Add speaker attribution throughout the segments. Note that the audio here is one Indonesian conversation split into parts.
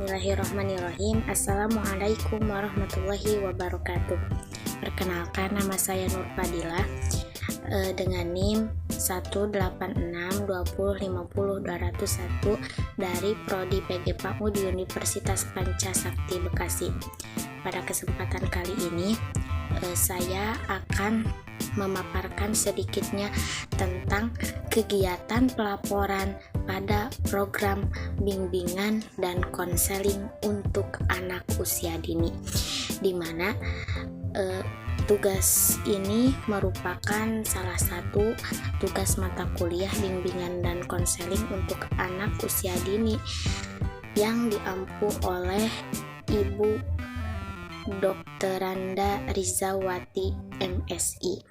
Speaker 1: Bismillahirrahmanirrahim. Assalamualaikum warahmatullahi wabarakatuh. Perkenalkan, nama saya Nur Fadilah dengan NIM 18620500201 dari Prodi PG PAMU di Universitas Pancasakti Bekasi. Pada kesempatan kali ini saya akan memaparkan sedikitnya tentang kegiatan pelaporan pada program bimbingan dan konseling untuk anak usia dini, di mana tugas ini merupakan salah satu tugas mata kuliah bimbingan dan konseling untuk anak usia dini yang diampu oleh Ibu Dr. Randa Rizawati MSI.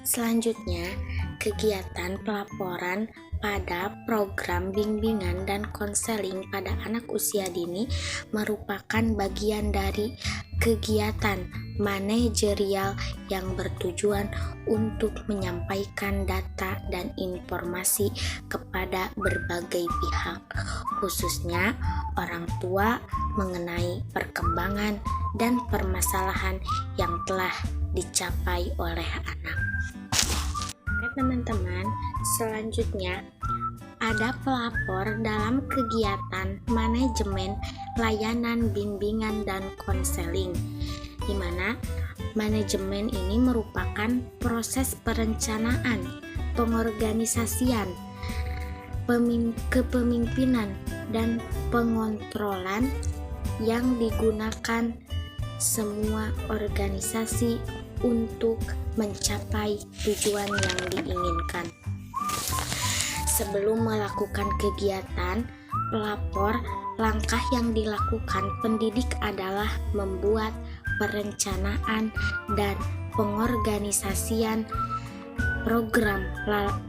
Speaker 1: Selanjutnya, kegiatan pelaporan pada program bimbingan dan konseling pada anak usia dini merupakan bagian dari kegiatan manajerial yang bertujuan untuk menyampaikan data dan informasi kepada berbagai pihak, khususnya orang tua, mengenai perkembangan dan permasalahan yang telah dicapai oleh anak. Oke teman-teman, selanjutnya ada pelapor dalam kegiatan manajemen layanan bimbingan dan konseling, di mana manajemen ini merupakan proses perencanaan, pengorganisasian, kepemimpinan, dan pengontrolan yang digunakan semua organisasi untuk mencapai tujuan yang diinginkan. Sebelum melakukan kegiatan pelapor, langkah yang dilakukan pendidik adalah membuat perencanaan dan pengorganisasian program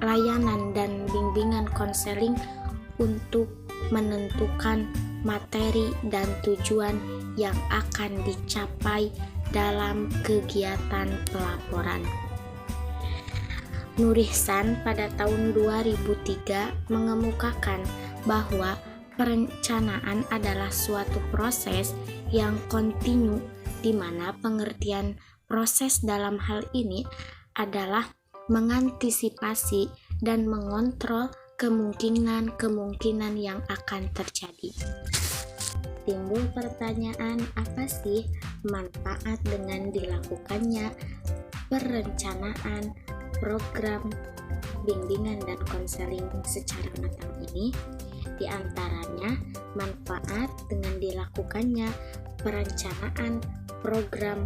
Speaker 1: layanan dan bimbingan konseling untuk menentukan materi dan tujuan yang akan dicapai dalam kegiatan pelaporan. Nur Ihsan pada tahun 2003 mengemukakan bahwa perencanaan adalah suatu proses yang kontinu, di mana pengertian proses dalam hal ini adalah mengantisipasi dan mengontrol kemungkinan-kemungkinan yang akan terjadi. Timbul pertanyaan, apa sih manfaat dengan dilakukannya perencanaan program bimbingan dan konseling secara matang ini? Di antaranya, manfaat dengan dilakukannya perencanaan program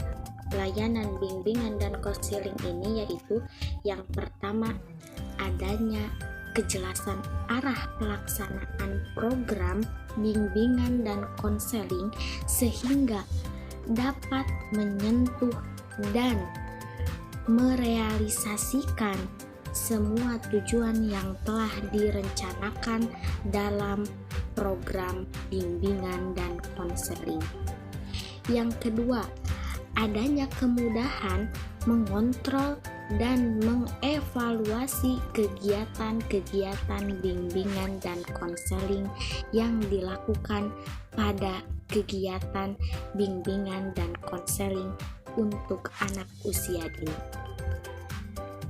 Speaker 1: layanan bimbingan dan konseling ini yaitu yang pertama, adanya kejelasan arah pelaksanaan program bimbingan dan konseling sehingga dapat menyentuh dan merealisasikan semua tujuan yang telah direncanakan dalam program bimbingan dan konseling. Yang kedua, adanya kemudahan mengontrol dan mengevaluasi kegiatan-kegiatan bimbingan dan konseling yang dilakukan pada kegiatan bimbingan dan konseling untuk anak usia dini.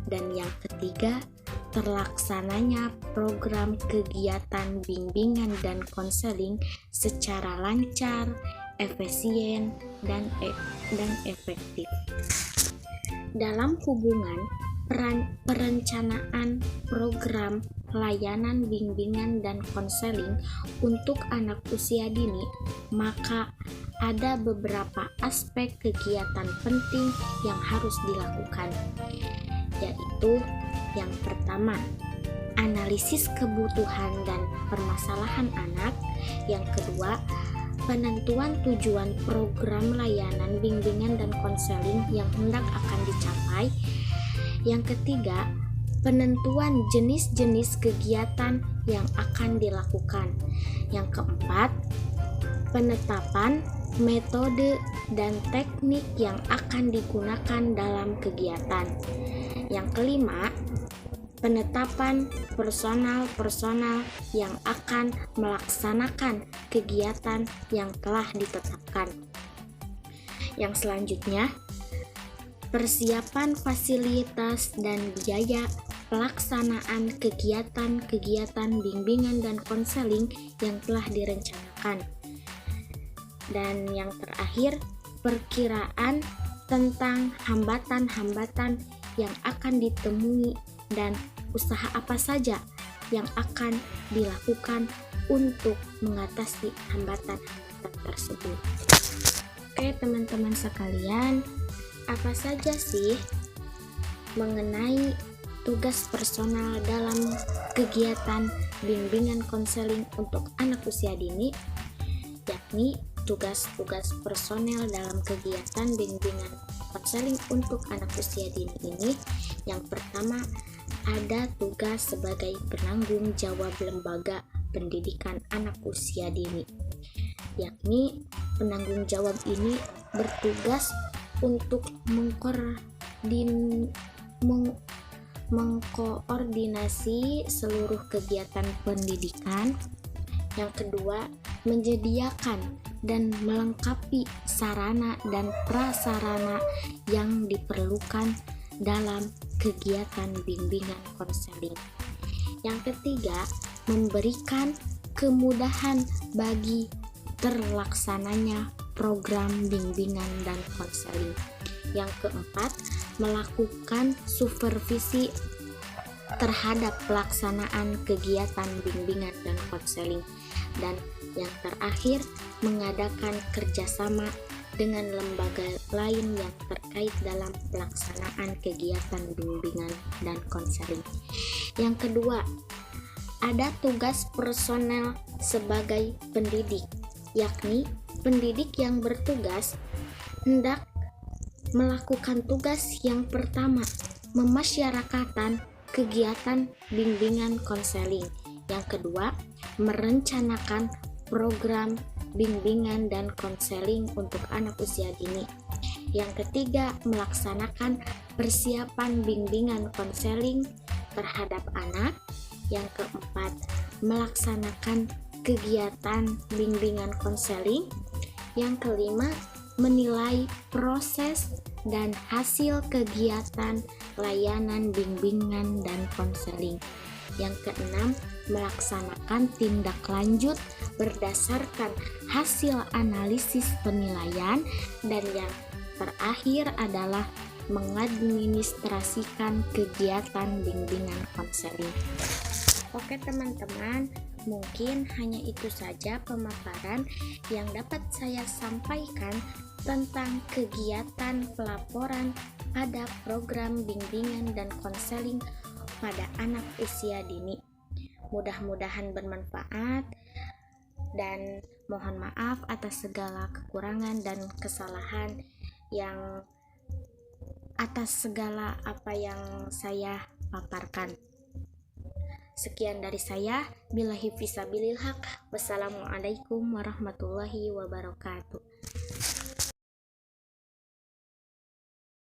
Speaker 1: Dan yang ketiga, terlaksananya program kegiatan bimbingan dan konseling secara lancar, efisien, dan efektif. Dalam hubungan perencanaan program layanan bimbingan dan konseling untuk anak usia dini, maka ada beberapa aspek kegiatan penting yang harus dilakukan, yaitu yang pertama, analisis kebutuhan dan permasalahan anak. Yang kedua, penentuan tujuan program layanan bimbingan dan konseling yang hendak akan dicapai. Yang ketiga, penentuan jenis-jenis kegiatan yang akan dilakukan. Yang keempat, penetapan metode dan teknik yang akan digunakan dalam kegiatan. Yang kelima, penetapan personal yang akan melaksanakan kegiatan yang telah ditetapkan. Yang selanjutnya, persiapan fasilitas dan biaya pelaksanaan kegiatan bimbingan dan konseling yang telah direncanakan. Dan yang terakhir, perkiraan tentang hambatan-hambatan yang akan ditemui dan usaha apa saja yang akan dilakukan untuk mengatasi hambatan-hambatan tersebut. Oke teman-teman sekalian, apa saja sih mengenai tugas personal dalam kegiatan bimbingan konseling untuk anak usia dini, yakni tugas-tugas personel dalam kegiatan bimbingan konseling untuk anak usia dini ini. Yang pertama, ada tugas sebagai penanggung jawab lembaga pendidikan anak usia dini, yakni penanggung jawab ini bertugas untuk mengkoordinasi seluruh kegiatan pendidikan. Yang kedua, menyediakan dan melengkapi sarana dan prasarana yang diperlukan dalam kegiatan bimbingan konseling. Yang ketiga, memberikan kemudahan bagi terlaksananya program bimbingan dan konseling. Yang keempat, melakukan supervisi terhadap pelaksanaan kegiatan bimbingan dan konseling. Dan yang terakhir, mengadakan kerjasama dengan lembaga lain yang terkait dalam pelaksanaan kegiatan bimbingan dan konseling. Yang kedua, ada tugas personel sebagai pendidik, yakni pendidik yang bertugas hendak melakukan tugas yang pertama, memasyarakatan kegiatan bimbingan konseling. Yang kedua, merencanakan program bimbingan dan konseling untuk anak usia dini. Yang ketiga, melaksanakan persiapan bimbingan konseling terhadap anak. Yang keempat, melaksanakan kegiatan bimbingan konseling. Yang kelima, menilai proses dan hasil kegiatan layanan bimbingan dan konseling. Yang keenam, melaksanakan tindak lanjut berdasarkan hasil analisis penilaian. Dan yang terakhir adalah mengadministrasikan kegiatan bimbingan konseling. Oke teman-teman, mungkin hanya itu saja pemaparan yang dapat saya sampaikan tentang kegiatan pelaporan pada program bimbingan dan konseling pada anak usia dini. Mudah-mudahan bermanfaat dan mohon maaf atas segala kekurangan dan kesalahan yang atas segala apa yang saya paparkan. Sekian dari saya, billahi fisabilil haq. Wassalamualaikum warahmatullahi wabarakatuh.